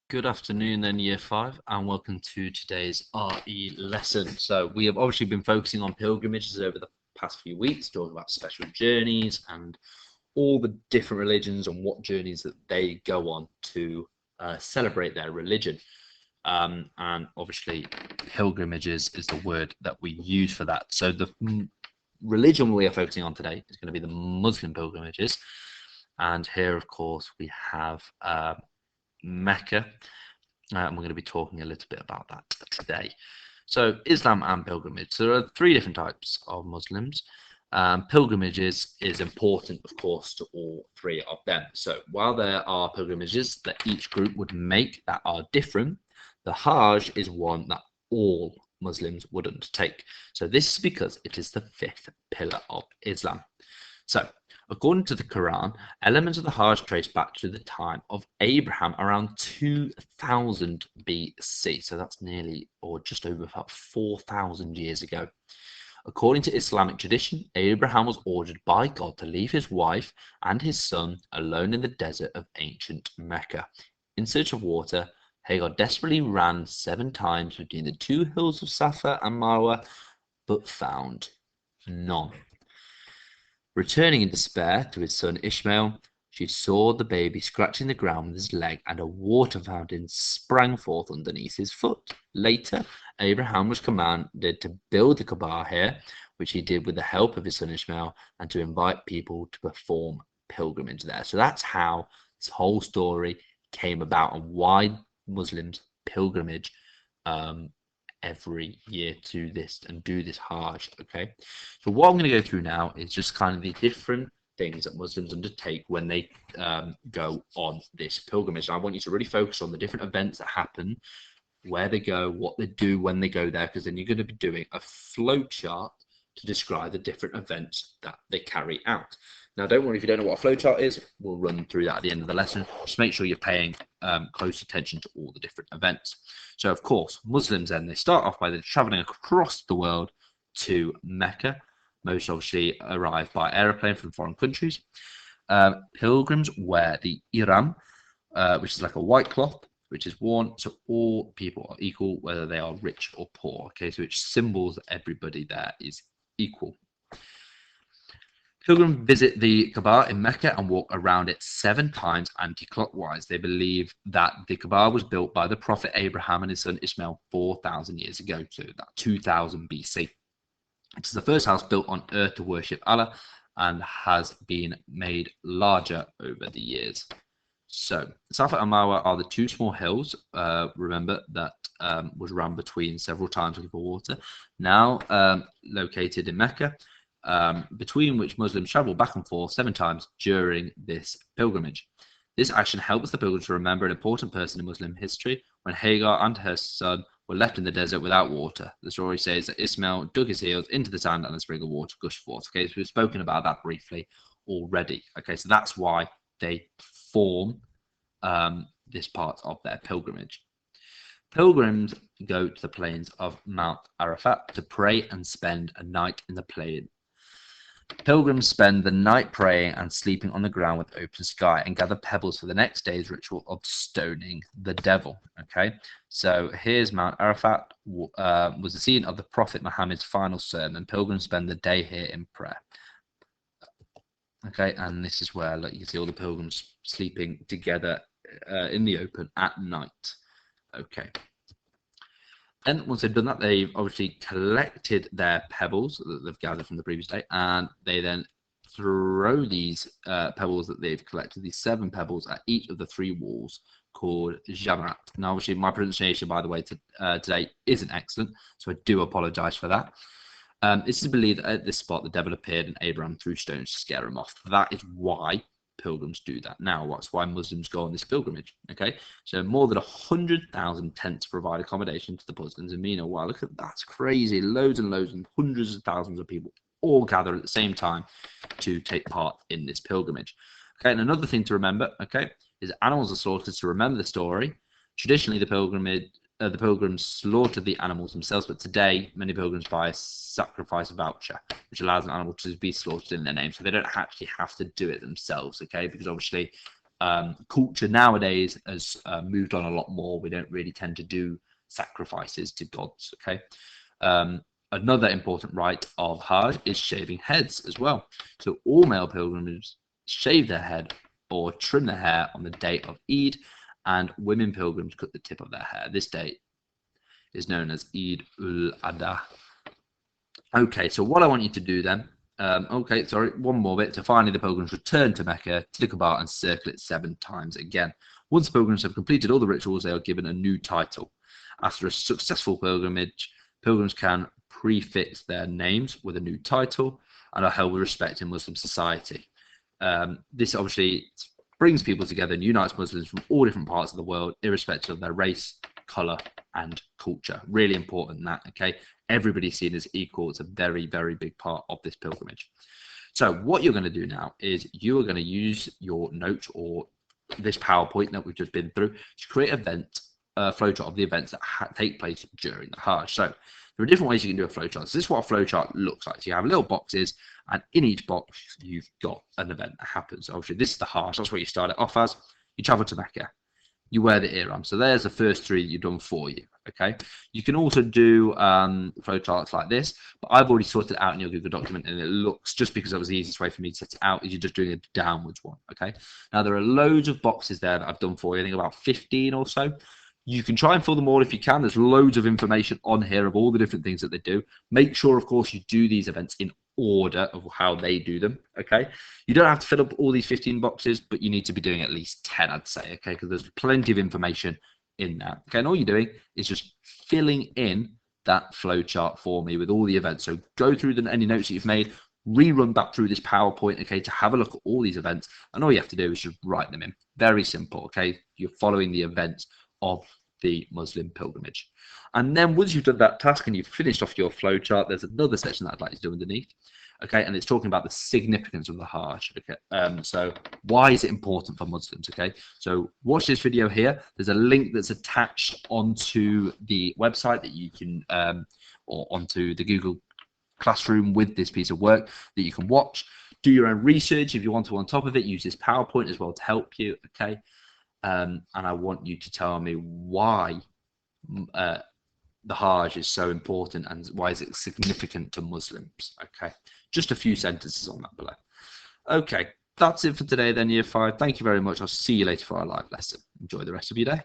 Good afternoon then, Year 5, and welcome to today's RE lesson. So we have obviously been focusing on pilgrimages over the past few weeks, talking about special journeys and all the different religions and what journeys that they go on to celebrate their religion. And obviously pilgrimages is the word that we use for that. So the religion we are focusing on today is going to be the Muslim pilgrimages. And here, of course, we have Mecca. And we're going to be talking a little bit about that today. So Islam and pilgrimage. There are three different types of Muslims. Pilgrimages is important, of course, to all three of them. So while there are pilgrimages that each group would make that are different, the Hajj is one that all Muslims would undertake. So this is because it is the fifth pillar of Islam. So according to the Quran, elements of the Hajj trace back to the time of Abraham around 2000 BC. So that's nearly or just over about 4,000 years ago. According to Islamic tradition, Abraham was ordered by God to leave his wife and his son alone in the desert of ancient Mecca. In search of water, Hagar desperately ran 7 times between the two hills of Safa and Marwa, but found none. Returning in despair to his son Ishmael, she saw the baby scratching the ground with his leg, and a water fountain sprang forth underneath his foot. Later, Abraham was commanded to build the Kaaba here, which he did with the help of his son Ishmael, and to invite people to perform pilgrimage there. So that's how this whole story came about and why Muslims pilgrimage every year to this and do this Hajj. Okay, so what I'm going to go through now is just kind of the different things that Muslims undertake when they go on this pilgrimage. And I want you to really focus on the different events that happen, where they go, what they do when they go there, because then you're going to be doing a flow chart to describe the different events that they carry out. Now, don't worry if you don't know what a flowchart is, we'll run through that at the end of the lesson. Just make sure you're paying close attention to all the different events. So, of course, Muslims then, they start off by traveling across the world to Mecca. Most obviously arrive by aeroplane from foreign countries. Pilgrims wear the ihram, which is like a white cloth, which is worn so all people are equal, whether they are rich or poor. Okay, so which symbols that everybody there is equal. Pilgrims visit the Kaaba in Mecca and walk around it 7 times anti-clockwise. They believe that the Kaaba was built by the Prophet Abraham and his son Ishmael 4,000 years ago, so that 2000 BC. It is the first house built on earth to worship Allah and has been made larger over the years. So Safa and Marwa are the 2 small hills, remember, that was run between several times looking for water, now located in Mecca. Between which Muslims travel back and forth 7 times during this pilgrimage. This action helps the pilgrims to remember an important person in Muslim history when Hagar and her son were left in the desert without water. The story says that Ismail dug his heels into the sand and a spring of water gushed forth. Okay, so we've spoken about that briefly already. Okay, so that's why they form this part of their pilgrimage. Pilgrims go to the plains of Mount Arafat to pray and spend a night in the plain. Pilgrims spend the night praying and sleeping on the ground with open sky and gather pebbles for the next day's ritual of stoning the devil. Okay, so here's Mount Arafat, was the scene of the Prophet Muhammad's final sermon. Pilgrims spend the day here in prayer. Okay, and this is where, like, you can see all the pilgrims sleeping together in the open at night. Okay. Then once they've done that, they've obviously collected their pebbles that they've gathered from the previous day, and they then throw these pebbles that they've collected, these 7 pebbles, at each of the 3 walls called Jamarat. Now, obviously, my pronunciation, by the way, today isn't excellent, so I do apologize for that. This is believed that at this spot the devil appeared and Abraham threw stones to scare him off. That is why pilgrims do that now. That's why Muslims go on this pilgrimage. Okay, so more than 100,000 tents provide accommodation to the Muslims in Mina. Wow, look at that. That's crazy. Loads and loads and hundreds of thousands of people all gather at the same time to take part in this pilgrimage. Okay, and another thing to remember, okay, is animals are slaughtered to remember the story. Traditionally, the pilgrims slaughtered the animals themselves, but today many pilgrims buy a sacrifice voucher, which allows an animal to be slaughtered in their name, so they don't actually have to do it themselves. Okay, because obviously culture nowadays has moved on a lot more. We don't really tend to do sacrifices to gods. Okay. Another important rite of Hajj is shaving heads as well. So all male pilgrims shave their head or trim their hair on the day of Eid, and women pilgrims cut the tip of their hair. This date is known as Eid ul-Adha. Okay, so what I want you to do then, one more bit. So finally, the pilgrims return to Mecca, to the Kaaba, and circle it 7 times again. Once pilgrims have completed all the rituals, they are given a new title. After a successful pilgrimage, pilgrims can prefix their names with a new title and are held with respect in Muslim society. This obviously brings people together and unites Muslims from all different parts of the world, irrespective of their race, color, and culture. Really important that, okay? Everybody's seen as equal. It's a very, very big part of this pilgrimage. So what you're going to do now is you are going to use your notes or this PowerPoint that we've just been through to create a flowchart of the events that take place during the Hajj. So there are different ways you can do a flowchart. So this is what a flowchart looks like. So you have little boxes, and in each box you've got an event that happens. Obviously, this is the Hajj. That's what you start it off as. You travel to Mecca. You wear the ihram. So there's the first 3 that you've done for you. Okay. You can also do flowcharts like this, but I've already sorted it out in your Google document, and it looks, just because that was the easiest way for me to set it out, is you're just doing a downwards one. Okay. Now there are loads of boxes there that I've done for you. I think about 15 or so. You can try and fill them all if you can. There's loads of information on here of all the different things that they do. Make sure, of course, you do these events in order of how they do them. Okay. You don't have to fill up all these 15 boxes, but you need to be doing at least 10, I'd say. Okay. Because there's plenty of information in that. Okay. And all you're doing is just filling in that flowchart for me with all the events. So go through any notes that you've made, rerun back through this PowerPoint, okay, to have a look at all these events. And all you have to do is just write them in. Very simple. Okay. You're following the events of the Muslim pilgrimage. And then once you've done that task and you've finished off your flowchart, there's another section that I'd like to do underneath. Okay, and it's talking about the significance of the Hajj. Okay, so why is it important for Muslims? Okay, so watch this video here. There's a link that's attached onto the website that you can, or onto the Google Classroom with this piece of work that you can watch. Do your own research if you want to on top of it. Use this PowerPoint as well to help you. Okay. And I want you to tell me why the Hajj is so important and why is it significant to Muslims. Okay, just a few sentences on that below. Okay, that's it for today then, Year 5. Thank you very much. I'll see you later for our live lesson. Enjoy the rest of your day.